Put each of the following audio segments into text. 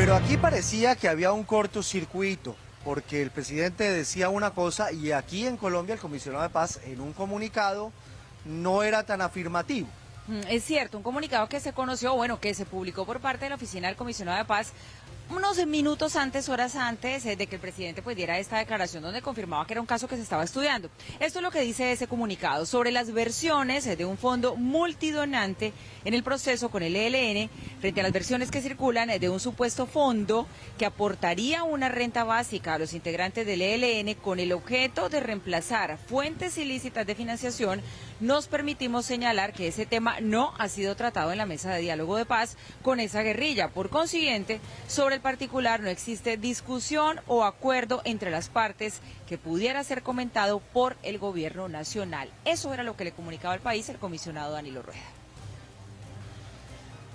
Pero aquí parecía que había un cortocircuito, porque el presidente decía una cosa y aquí en Colombia el comisionado de paz en un comunicado no era tan afirmativo. Es cierto, un comunicado que se conoció, bueno, que se publicó por parte de la oficina del comisionado de paz unos minutos antes, horas antes de que el presidente pues diera esta declaración donde confirmaba que era un caso que se estaba estudiando. Esto es lo que dice ese comunicado sobre las versiones de un fondo multidonante en el proceso con el ELN frente a las versiones que circulan de un supuesto fondo que aportaría una renta básica a los integrantes del ELN con el objeto de reemplazar fuentes ilícitas de financiación. Nos permitimos señalar que ese tema no ha sido tratado en la mesa de diálogo de paz con esa guerrilla. Por consiguiente, sobre el particular no existe discusión o acuerdo entre las partes que pudiera ser comentado por el gobierno nacional. Eso era lo que le comunicaba al país el comisionado Danilo Rueda.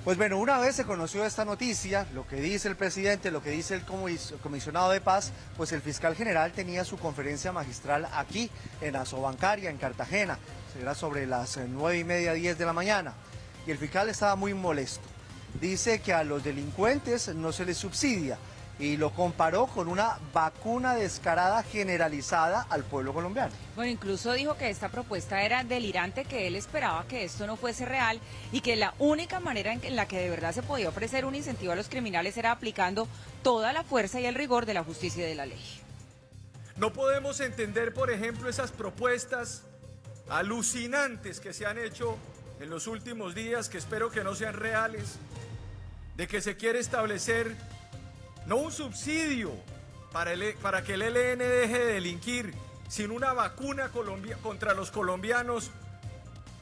Pues bueno, una vez se conoció esta noticia, lo que dice el presidente, lo que dice el comisionado de paz, pues el fiscal general tenía su conferencia magistral aquí, en Asobancaria, en Cartagena. Era sobre las 9:30, 10 de la mañana. Y el fiscal estaba muy molesto. Dice que a los delincuentes no se les subsidia y lo comparó con una vacuna descarada generalizada al pueblo colombiano. Bueno, incluso dijo que esta propuesta era delirante, que él esperaba que esto no fuese real y que la única manera en la que de verdad se podía ofrecer un incentivo a los criminales era aplicando toda la fuerza y el rigor de la justicia y de la ley. No podemos entender, por ejemplo, esas propuestas alucinantes que se han hecho en los últimos días, que espero que no sean reales, de que se quiere establecer no un subsidio para que el ELN deje de delinquir, sino una vacuna contra los colombianos,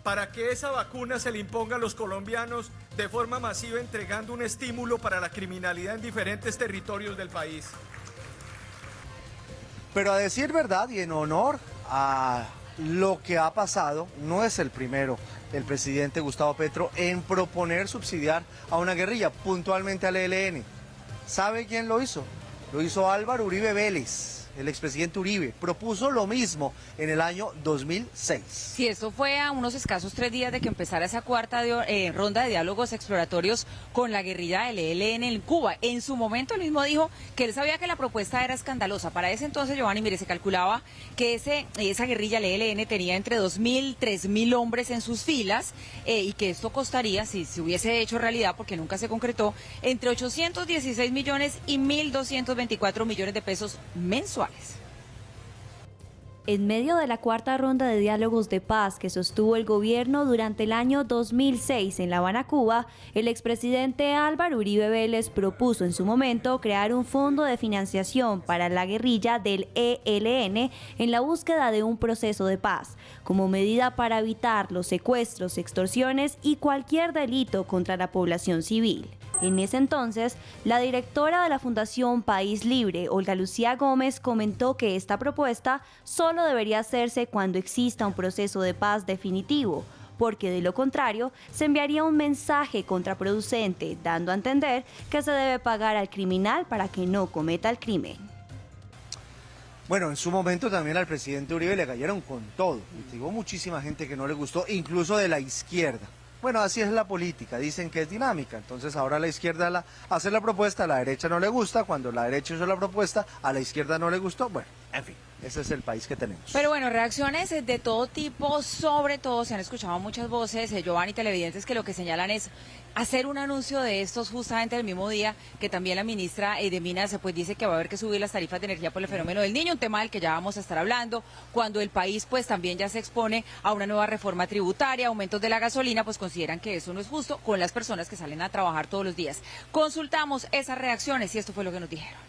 para que esa vacuna se le imponga a los colombianos de forma masiva, entregando un estímulo para la criminalidad en diferentes territorios del país. Pero a decir verdad y en honor a lo que ha pasado, no es el primero el presidente Gustavo Petro en proponer subsidiar a una guerrilla, puntualmente al ELN. ¿Sabe quién lo hizo? Lo hizo Álvaro Uribe Vélez, el expresidente Uribe. Propuso lo mismo en el año 2006. Sí, esto fue a unos escasos 3 días de que empezara esa cuarta ronda de diálogos exploratorios con la guerrilla del ELN en Cuba. En su momento él mismo dijo que él sabía que la propuesta era escandalosa. Para ese entonces, Giovanni, mire, se calculaba que esa guerrilla, el ELN, tenía entre 2.000, 3.000 hombres en sus filas y que esto costaría, si se hubiese hecho realidad, porque nunca se concretó, entre 816 millones y 1.224 millones de pesos mensuales. En medio de la cuarta ronda de diálogos de paz que sostuvo el gobierno durante el año 2006 en La Habana, Cuba, el expresidente Álvaro Uribe Vélez propuso en su momento crear un fondo de financiación para la guerrilla del ELN en la búsqueda de un proceso de paz, como medida para evitar los secuestros, extorsiones y cualquier delito contra la población civil. En ese entonces, la directora de la Fundación País Libre, Olga Lucía Gómez, comentó que esta propuesta solo debería hacerse cuando exista un proceso de paz definitivo, porque de lo contrario se enviaría un mensaje contraproducente, dando a entender que se debe pagar al criminal para que no cometa el crimen. Bueno, en su momento también al presidente Uribe le cayeron con todo. Y hubo muchísima gente que no le gustó, incluso de la izquierda. Bueno, así es la política, dicen que es dinámica, entonces ahora la izquierda hace la propuesta, a la derecha no le gusta, cuando la derecha hizo la propuesta, a la izquierda no le gustó, bueno, en fin, ese es el país que tenemos. Pero bueno, reacciones de todo tipo, sobre todo se han escuchado muchas voces, Giovanni, televidentes, que lo que señalan es hacer un anuncio de estos justamente el mismo día que también la ministra de Minas pues dice que va a haber que subir las tarifas de energía por el fenómeno del Niño, un tema del que ya vamos a estar hablando, cuando el país pues también ya se expone a una nueva reforma tributaria, aumentos de la gasolina, pues consideran que eso no es justo con las personas que salen a trabajar todos los días. Consultamos esas reacciones y esto fue lo que nos dijeron.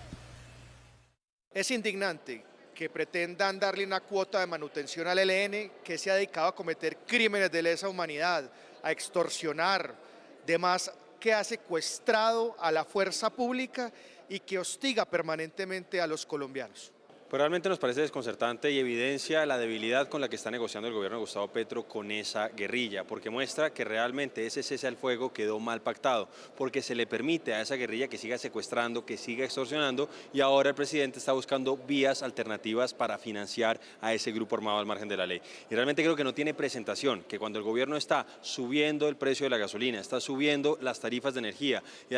Es indignante que pretendan darle una cuota de manutención al ELN que se ha dedicado a cometer crímenes de lesa humanidad, a extorsionar, además que ha secuestrado a la fuerza pública y que hostiga permanentemente a los colombianos. Pues realmente nos parece desconcertante y evidencia la debilidad con la que está negociando el gobierno de Gustavo Petro con esa guerrilla, porque muestra que realmente ese cese al fuego quedó mal pactado, porque se le permite a esa guerrilla que siga secuestrando, que siga extorsionando, y ahora el presidente está buscando vías alternativas para financiar a ese grupo armado al margen de la ley. Y realmente creo que no tiene presentación, que cuando el gobierno está subiendo el precio de la gasolina, está subiendo las tarifas de energía, y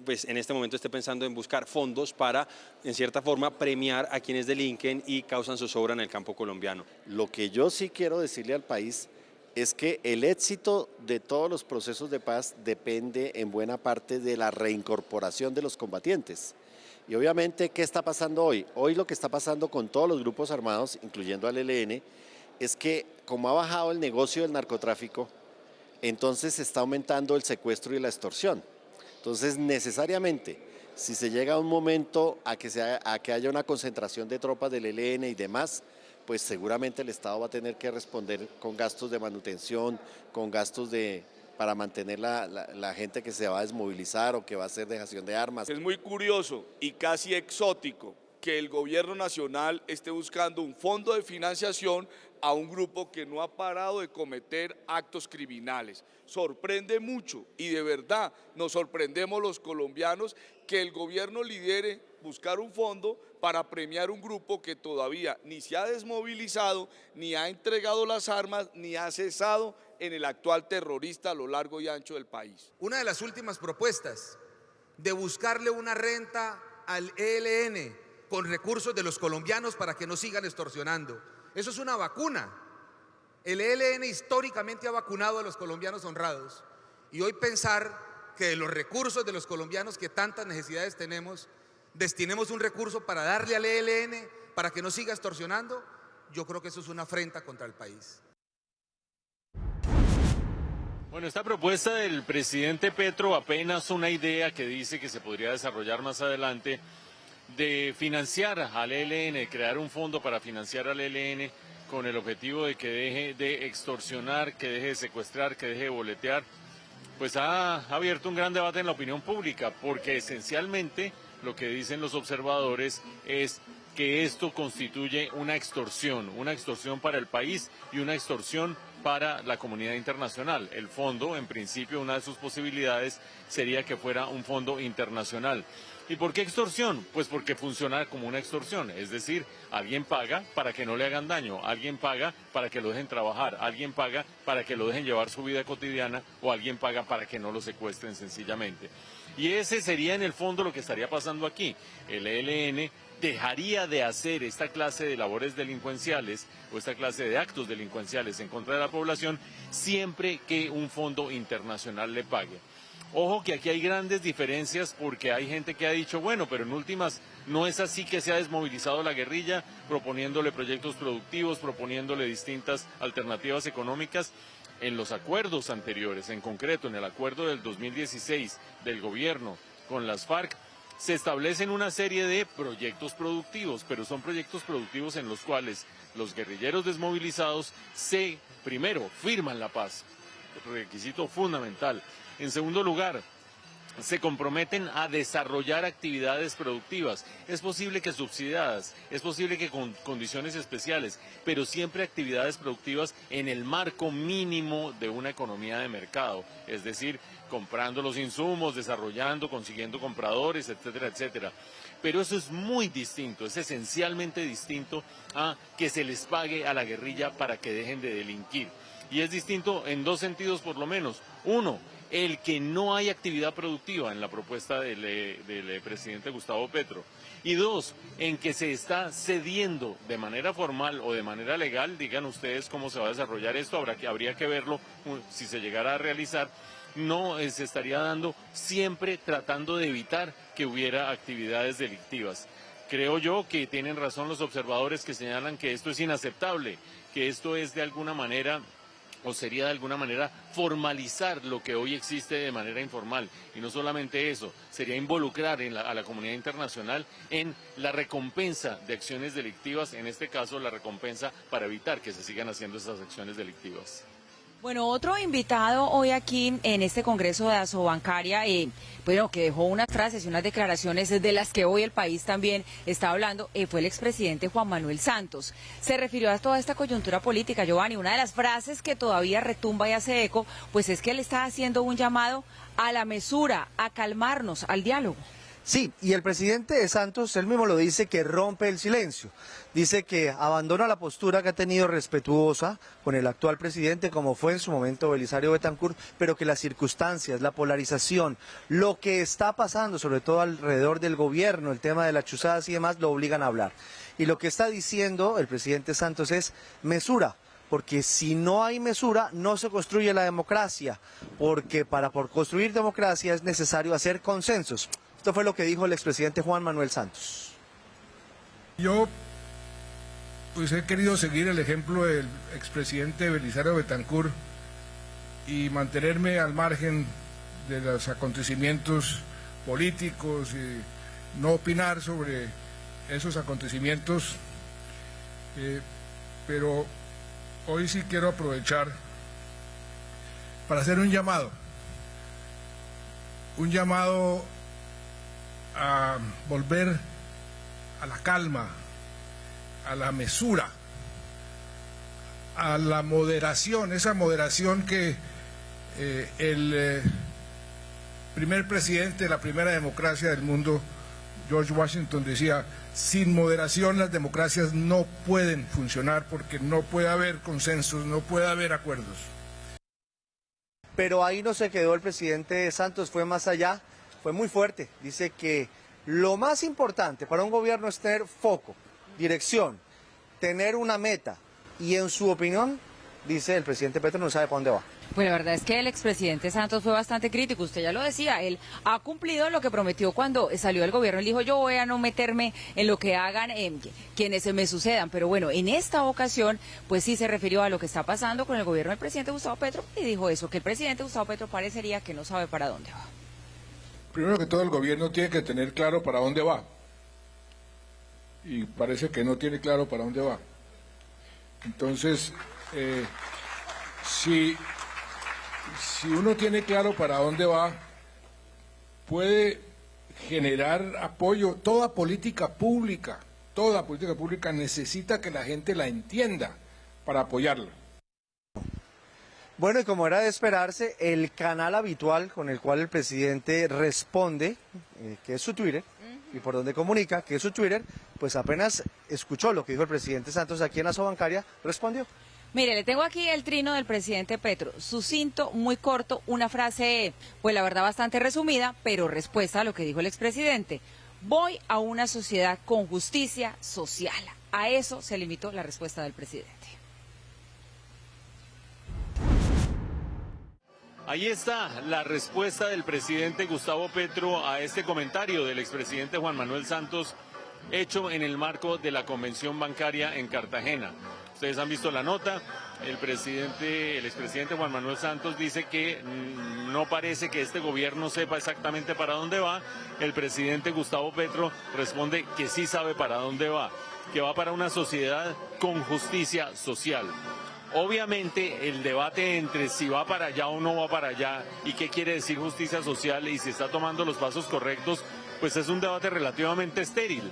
pues en este momento esté pensando en buscar fondos para, en cierta forma, premiar a quienes delinquen y causan zozobra en el campo colombiano. Lo que yo sí quiero decirle al país es que el éxito de todos los procesos de paz depende en buena parte de la reincorporación de los combatientes. Y obviamente, ¿qué está pasando hoy? Hoy lo que está pasando con todos los grupos armados, incluyendo al ELN, es que como ha bajado el negocio del narcotráfico, entonces se está aumentando el secuestro y la extorsión. Entonces, necesariamente, si se llega a un momento a que haya una concentración de tropas del ELN y demás, pues seguramente el Estado va a tener que responder con gastos de manutención, con gastos para mantener la gente que se va a desmovilizar o que va a hacer dejación de armas. Es muy curioso y casi exótico que el gobierno nacional esté buscando un fondo de financiación a un grupo que no ha parado de cometer actos criminales. Sorprende mucho y de verdad nos sorprendemos los colombianos que el gobierno lidere buscar un fondo para premiar un grupo que todavía ni se ha desmovilizado, ni ha entregado las armas, ni ha cesado en el actual terrorista a lo largo y ancho del país. Una de las últimas propuestas de buscarle una renta al ELN con recursos de los colombianos para que no sigan extorsionando. Eso es una vacuna. El ELN históricamente ha vacunado a los colombianos honrados y hoy pensar que de los recursos de los colombianos que tantas necesidades tenemos, destinemos un recurso para darle al ELN para que no siga extorsionando, yo creo que eso es una afrenta contra el país. Bueno, esta propuesta del presidente Petro, apenas una idea que dice que se podría desarrollar más adelante, de financiar al ELN, crear un fondo para financiar al ELN con el objetivo de que deje de extorsionar, que deje de secuestrar, que deje de boletear, pues ha abierto un gran debate en la opinión pública, porque esencialmente lo que dicen los observadores es que esto constituye una extorsión para el país y una extorsión para la comunidad internacional. El fondo, en principio, una de sus posibilidades sería que fuera un fondo internacional. ¿Y por qué extorsión? Pues porque funciona como una extorsión, es decir, alguien paga para que no le hagan daño, alguien paga para que lo dejen trabajar, alguien paga para que lo dejen llevar su vida cotidiana o alguien paga para que no lo secuestren sencillamente. Y ese sería en el fondo lo que estaría pasando aquí. El ELN dejaría de hacer esta clase de labores delincuenciales o esta clase de actos delincuenciales en contra de la población siempre que un fondo internacional le pague. Ojo que aquí hay grandes diferencias porque hay gente que ha dicho, bueno, pero en últimas no es así que se ha desmovilizado la guerrilla proponiéndole proyectos productivos, proponiéndole distintas alternativas económicas. En los acuerdos anteriores, en concreto en el acuerdo del 2016 del gobierno con las FARC, se establecen una serie de proyectos productivos, pero son proyectos productivos en los cuales los guerrilleros desmovilizados primero, firman la paz, requisito fundamental. En segundo lugar, se comprometen a desarrollar actividades productivas. Es posible que subsidiadas, es posible que con condiciones especiales, pero siempre actividades productivas en el marco mínimo de una economía de mercado, es decir, comprando los insumos, desarrollando, consiguiendo compradores, etcétera, etcétera. Pero eso es muy distinto, es esencialmente distinto a que se les pague a la guerrilla para que dejen de delinquir. Y es distinto en dos sentidos por lo menos. Uno, el que no hay actividad productiva en la propuesta del presidente Gustavo Petro. Y dos, en que se está cediendo de manera formal o de manera legal, digan ustedes cómo se va a desarrollar esto, habría que verlo si se llegara a realizar, no se estaría dando siempre tratando de evitar que hubiera actividades delictivas. Creo yo que tienen razón los observadores que señalan que esto es inaceptable, que esto es de alguna manera o sería de alguna manera formalizar lo que hoy existe de manera informal. Y no solamente eso, sería involucrar a la comunidad internacional en la recompensa de acciones delictivas, en este caso la recompensa para evitar que se sigan haciendo esas acciones delictivas. Bueno, otro invitado hoy aquí en este Congreso de Asobancaria, bueno, que dejó unas frases y unas declaraciones de las que hoy el país también está hablando, fue el expresidente Juan Manuel Santos. Se refirió a toda esta coyuntura política, Giovanni. Una de las frases que todavía retumba y hace eco, pues es que él está haciendo un llamado a la mesura, a calmarnos, al diálogo. Sí, y el presidente de Santos, él mismo lo dice, que rompe el silencio. Dice que abandona la postura que ha tenido respetuosa con el actual presidente, como fue en su momento Belisario Betancur, pero que las circunstancias, la polarización, lo que está pasando, sobre todo alrededor del gobierno, el tema de las chuzadas y demás, lo obligan a hablar. Y lo que está diciendo el presidente Santos es mesura. Porque si no hay mesura, no se construye la democracia, porque por construir democracia es necesario hacer consensos. Esto fue lo que dijo el expresidente Juan Manuel Santos. Yo pues he querido seguir el ejemplo del expresidente Belisario Betancur y mantenerme al margen de los acontecimientos políticos y no opinar sobre esos acontecimientos, pero hoy sí quiero aprovechar para hacer un llamado a volver a la calma, a la mesura, a la moderación, esa moderación que el primer presidente de la primera democracia del mundo, George Washington, decía: sin moderación las democracias no pueden funcionar porque no puede haber consensos, no puede haber acuerdos. Pero ahí no se quedó el presidente Santos, fue más allá, fue muy fuerte. Dice que lo más importante para un gobierno es tener foco, dirección, tener una meta. Y en su opinión, dice el presidente Petro, no sabe para dónde va. Pues la verdad es que el expresidente Santos fue bastante crítico, usted ya lo decía, él ha cumplido lo que prometió cuando salió del gobierno. Él dijo: yo voy a no meterme en lo que hagan quienes se me sucedan, pero bueno, en esta ocasión pues sí se refirió a lo que está pasando con el gobierno del presidente Gustavo Petro y dijo eso, que el presidente Gustavo Petro parecería que no sabe para dónde va. Primero que todo, el gobierno tiene que tener claro para dónde va, y parece que no tiene claro para dónde va. Entonces, si uno tiene claro para dónde va, puede generar apoyo. Toda política pública necesita que la gente la entienda para apoyarla. Bueno, y como era de esperarse, el canal habitual con el cual el presidente responde, que es su Twitter, y por donde comunica, que es su Twitter, pues apenas escuchó lo que dijo el presidente Santos aquí en Asobancaria, respondió. Mire, le tengo aquí el trino del presidente Petro, sucinto, muy corto, una frase, pues la verdad bastante resumida, pero respuesta a lo que dijo el expresidente. Voy a una sociedad con justicia social. A eso se limitó la respuesta del presidente. Ahí está la respuesta del presidente Gustavo Petro a este comentario del expresidente Juan Manuel Santos, hecho en el marco de la convención bancaria en Cartagena. Ustedes han visto la nota, el expresidente Juan Manuel Santos dice que no parece que este gobierno sepa exactamente para dónde va. El presidente Gustavo Petro responde que sí sabe para dónde va, que va para una sociedad con justicia social. Obviamente el debate entre si va para allá o no va para allá y qué quiere decir justicia social y si está tomando los pasos correctos, pues es un debate relativamente estéril.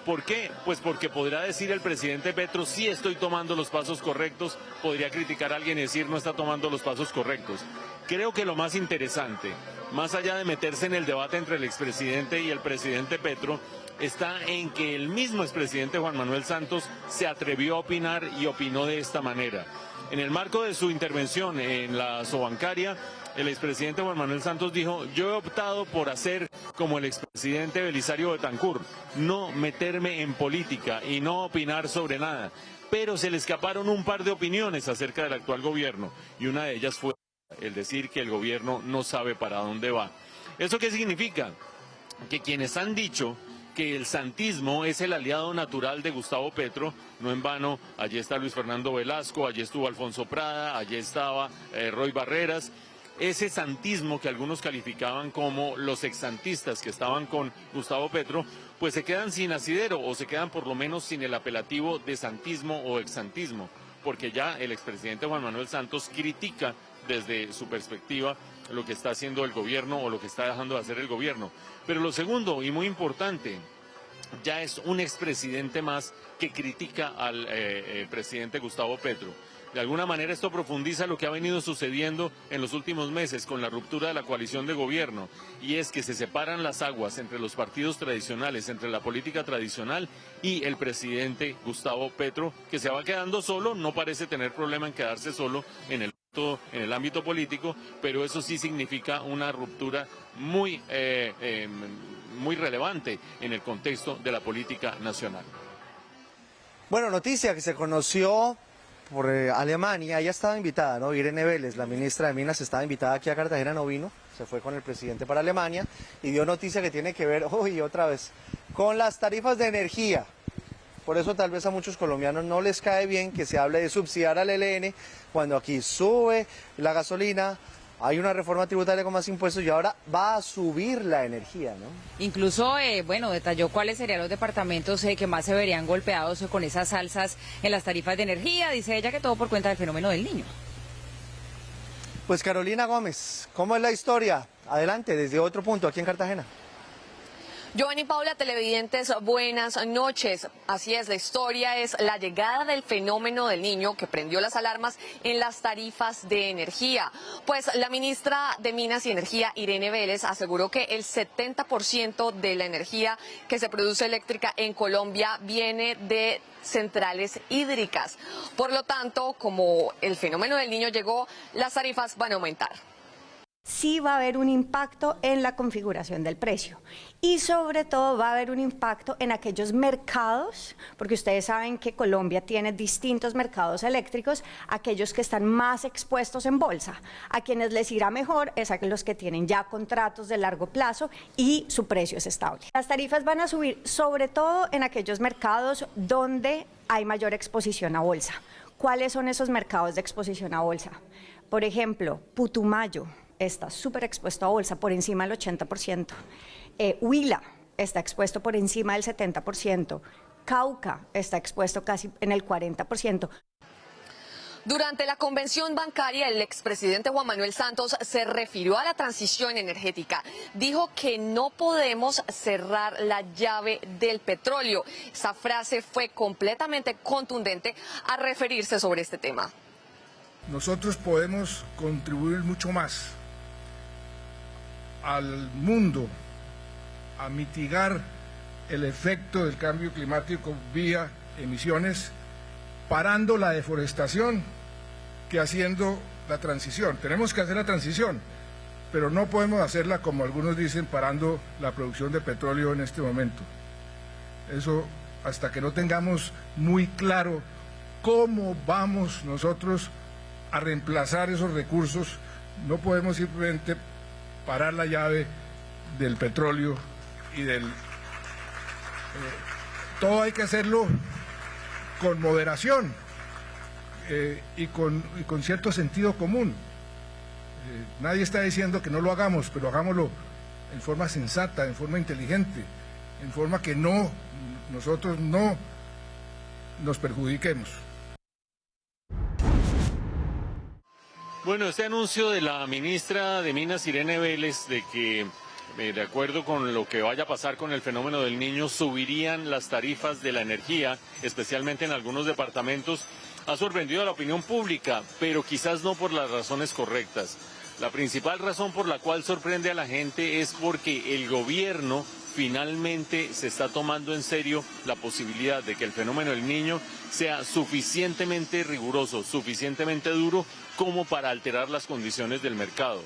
¿Por qué? Pues porque podrá decir el presidente Petro: sí estoy tomando los pasos correctos, podría criticar a alguien y decir no está tomando los pasos correctos. Creo que lo más interesante, más allá de meterse en el debate entre el expresidente y el presidente Petro, está en que el mismo expresidente Juan Manuel Santos se atrevió a opinar y opinó de esta manera. En el marco de su intervención en la Asobancaria, el expresidente Juan Manuel Santos dijo: yo he optado por hacer como el expresidente Belisario Betancur, no meterme en política y no opinar sobre nada. Pero se le escaparon un par de opiniones acerca del actual gobierno y una de ellas fue el decir que el gobierno no sabe para dónde va. ¿Eso qué significa? Que quienes han dicho que el santismo es el aliado natural de Gustavo Petro, no en vano, allí está Luis Fernando Velasco, allí estuvo Alfonso Prada, allí estaba Roy Barreras. Ese santismo que algunos calificaban como los exsantistas que estaban con Gustavo Petro, pues se quedan sin asidero o se quedan por lo menos sin el apelativo de santismo o exsantismo. porque ya el expresidente Juan Manuel Santos critica desde su perspectiva lo que está haciendo el gobierno o lo que está dejando de hacer el gobierno. Pero lo segundo y muy importante, ya es un expresidente más que critica al presidente Gustavo Petro. De alguna manera esto profundiza lo que ha venido sucediendo en los últimos meses con la ruptura de la coalición de gobierno, y es que se separan las aguas entre los partidos tradicionales, entre la política tradicional y el presidente Gustavo Petro, que se va quedando solo, no parece tener problema en quedarse solo en el ámbito político, pero eso sí significa una ruptura muy relevante en el contexto de la política nacional. Bueno, noticia que se conoció por Alemania. Ella estaba invitada, ¿no? Irene Vélez, la ministra de Minas, estaba invitada aquí a Cartagena, no vino, se fue con el presidente para Alemania y dio noticia que tiene que ver, otra vez, con las tarifas de energía. Por eso tal vez a muchos colombianos no les cae bien que se hable de subsidiar al ELN cuando aquí sube la gasolina, hay una reforma tributaria con más impuestos y ahora va a subir la energía, ¿no? Incluso, detalló cuáles serían los departamentos que más se verían golpeados con esas alzas en las tarifas de energía. Dice ella que todo por cuenta del fenómeno del Niño. Pues Carolina Gómez, ¿cómo es la historia? Adelante, desde otro punto, aquí en Cartagena. Giovanni, Paula, televidentes, buenas noches. Así es, la historia es la llegada del fenómeno del Niño que prendió las alarmas en las tarifas de energía. Pues la ministra de Minas y Energía, Irene Vélez, aseguró que el 70% de la energía que se produce eléctrica en Colombia viene de centrales hídricas. Por lo tanto, como el fenómeno del Niño llegó, las tarifas van a aumentar. Sí va a haber un impacto en la configuración del precio y sobre todo va a haber un impacto en aquellos mercados, porque ustedes saben que Colombia tiene distintos mercados eléctricos, aquellos que están más expuestos en bolsa. A quienes les irá mejor es a los que tienen ya contratos de largo plazo y su precio es estable. Las tarifas van a subir sobre todo en aquellos mercados donde hay mayor exposición a bolsa. ¿Cuáles son esos mercados de exposición a bolsa? Por ejemplo, Putumayo está súper expuesto a bolsa, por encima del 80%. Huila está expuesto por encima del 70%. Cauca está expuesto casi en el 40%. Durante la convención bancaria, el expresidente Juan Manuel Santos se refirió a la transición energética. Dijo que no podemos cerrar la llave del petróleo. Esa frase fue completamente contundente al referirse sobre este tema. Nosotros podemos contribuir mucho más al mundo a mitigar el efecto del cambio climático vía emisiones, parando la deforestación que haciendo la transición. Tenemos que hacer la transición, pero no podemos hacerla, como algunos dicen, parando la producción de petróleo en este momento. Eso, hasta que no tengamos muy claro cómo vamos nosotros a reemplazar esos recursos, no podemos simplemente parar la llave del petróleo y todo hay que hacerlo con moderación y con cierto sentido común. Nadie está diciendo que no lo hagamos, pero hagámoslo en forma sensata, en forma inteligente, en forma que nosotros no nos perjudiquemos. Bueno, este anuncio de la ministra de Minas, Irene Vélez, de que de acuerdo con lo que vaya a pasar con el fenómeno del Niño, subirían las tarifas de la energía, especialmente en algunos departamentos, ha sorprendido a la opinión pública, pero quizás no por las razones correctas. La principal razón por la cual sorprende a la gente es porque el gobierno finalmente se está tomando en serio la posibilidad de que el fenómeno del Niño sea suficientemente riguroso, suficientemente duro como para alterar las condiciones del mercado.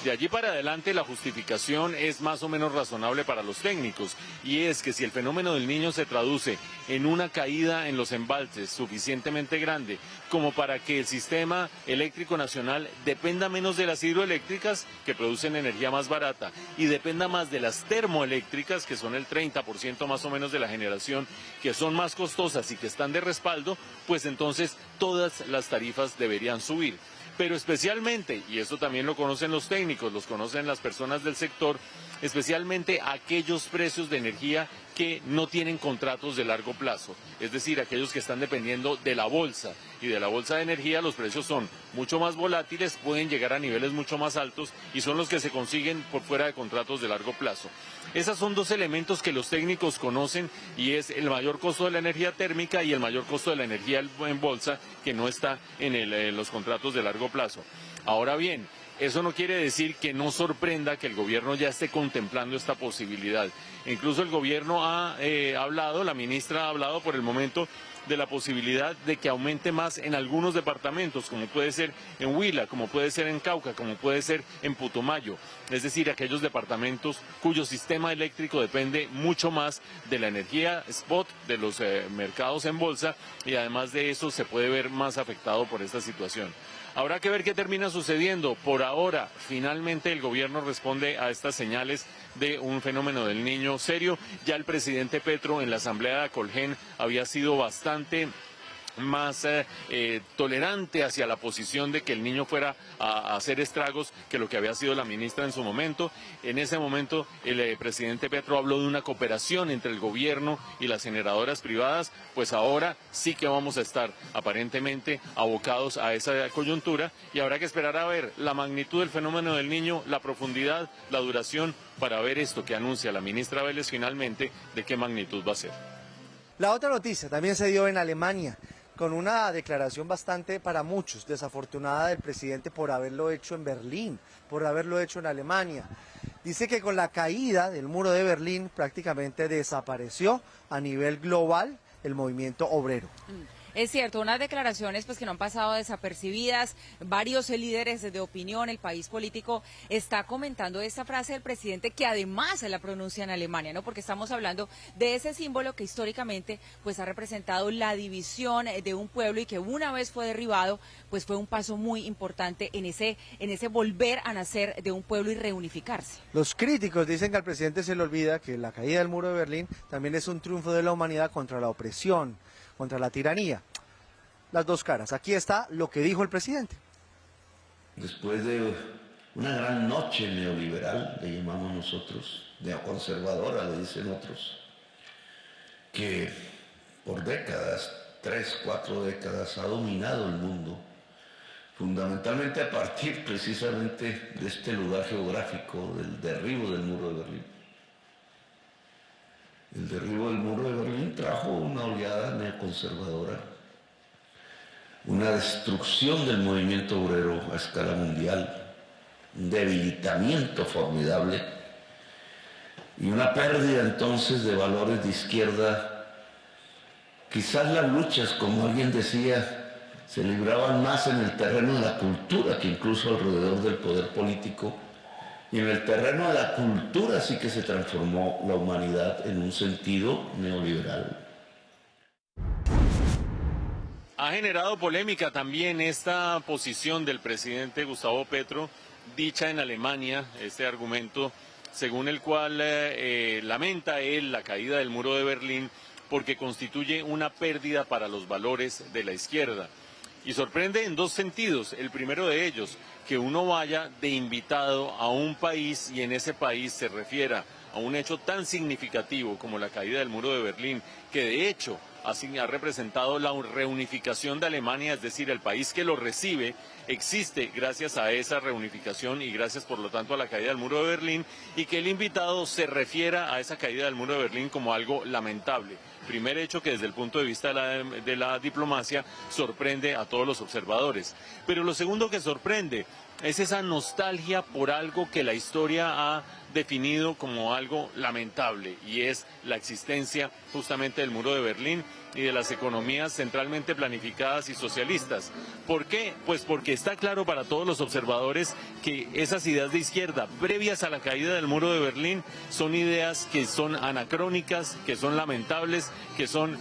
De allí para adelante la justificación es más o menos razonable para los técnicos, y es que si el fenómeno del Niño se traduce en una caída en los embalses suficientemente grande como para que el sistema eléctrico nacional dependa menos de las hidroeléctricas, que producen energía más barata, y dependa más de las termoeléctricas, que son el 30% más o menos de la generación, que son más costosas y que están de respaldo, pues entonces todas las tarifas deberían subir. Pero especialmente, y eso también lo conocen los técnicos, los conocen las personas del sector, especialmente aquellos precios de energía que no tienen contratos de largo plazo, es decir, aquellos que están dependiendo de la bolsa y de la bolsa de energía. Los precios son mucho más volátiles, pueden llegar a niveles mucho más altos y son los que se consiguen por fuera de contratos de largo plazo. Esos son dos elementos que los técnicos conocen, y es el mayor costo de la energía térmica y el mayor costo de la energía en bolsa, que no está en los contratos de largo plazo. Ahora bien, eso no quiere decir que no sorprenda que el gobierno ya esté contemplando esta posibilidad. Incluso el gobierno ha hablado, la ministra ha hablado por el momento de la posibilidad de que aumente más en algunos departamentos, como puede ser en Huila, como puede ser en Cauca, como puede ser en Putumayo. Es decir, aquellos departamentos cuyo sistema eléctrico depende mucho más de la energía spot, de los mercados en bolsa, y además de eso se puede ver más afectado por esta situación. Habrá que ver qué termina sucediendo. Por ahora, finalmente el gobierno responde a estas señales de un fenómeno del Niño serio. Ya el presidente Petro en la asamblea de Colgen había sido bastante más tolerante hacia la posición de que el niño fuera a hacer estragos que lo que había sido la ministra en su momento. En ese momento el presidente Petro habló de una cooperación entre el gobierno y las generadoras privadas. Pues ahora sí que vamos a estar aparentemente abocados a esa coyuntura, y habrá que esperar a ver la magnitud del fenómeno del Niño, la profundidad, la duración, para ver esto que anuncia la ministra Vélez finalmente, de qué magnitud va a ser. La otra noticia también se dio en Alemania, con una declaración bastante, para muchos, desafortunada del presidente por haberlo hecho en Berlín, por haberlo hecho en Alemania. Dice que con la caída del muro de Berlín prácticamente desapareció a nivel global el movimiento obrero. Es cierto, unas declaraciones pues que no han pasado desapercibidas. Varios líderes de opinión, el país político está comentando esta frase del presidente, que además se la pronuncia en Alemania, ¿no? Porque estamos hablando de ese símbolo que históricamente pues ha representado la división de un pueblo, y que una vez fue derribado, pues fue un paso muy importante en ese volver a nacer de un pueblo y reunificarse. Los críticos dicen que al presidente se le olvida que la caída del muro de Berlín también es un triunfo de la humanidad contra la opresión, contra la tiranía. Las dos caras. Aquí está lo que dijo el presidente. Después de una gran noche neoliberal, le llamamos nosotros, neoconservadora, le dicen otros, que por décadas, 3, 4 décadas, ha dominado el mundo, fundamentalmente a partir precisamente de este lugar geográfico, del derribo del muro de Berlín. El derribo del muro de Berlín trajo una oleada neoconservadora, una destrucción del movimiento obrero a escala mundial, un debilitamiento formidable y una pérdida entonces de valores de izquierda. Quizás las luchas, como alguien decía, se libraban más en el terreno de la cultura que incluso alrededor del poder político. Y en el terreno de la cultura sí que se transformó la humanidad en un sentido neoliberal. Ha generado polémica también esta posición del presidente Gustavo Petro, dicha en Alemania, este argumento según el cual lamenta él la caída del muro de Berlín porque constituye una pérdida para los valores de la izquierda. Y sorprende en dos sentidos. El primero de ellos, que uno vaya de invitado a un país y en ese país se refiera a un hecho tan significativo como la caída del muro de Berlín, que de hecho así ha representado la reunificación de Alemania, es decir, el país que lo recibe existe gracias a esa reunificación y gracias por lo tanto a la caída del muro de Berlín, y que el invitado se refiera a esa caída del muro de Berlín como algo lamentable. Primer hecho que desde el punto de vista de la diplomacia sorprende a todos los observadores. Pero lo segundo que sorprende es esa nostalgia por algo que la historia ha definido como algo lamentable, y es la existencia justamente del muro de Berlín y de las economías centralmente planificadas y socialistas. ¿Por qué? Pues porque está claro para todos los observadores que esas ideas de izquierda previas a la caída del muro de Berlín son ideas que son anacrónicas, que son lamentables, que son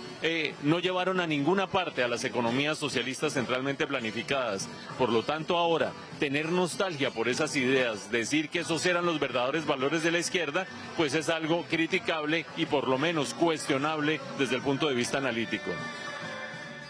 no llevaron a ninguna parte a las economías socialistas centralmente planificadas. Por lo tanto, ahora tener nostalgia por esas ideas, decir que esos eran los verdaderos valores de la izquierda, pues es algo criticable y por lo menos cuestionable desde el punto de vista analítico.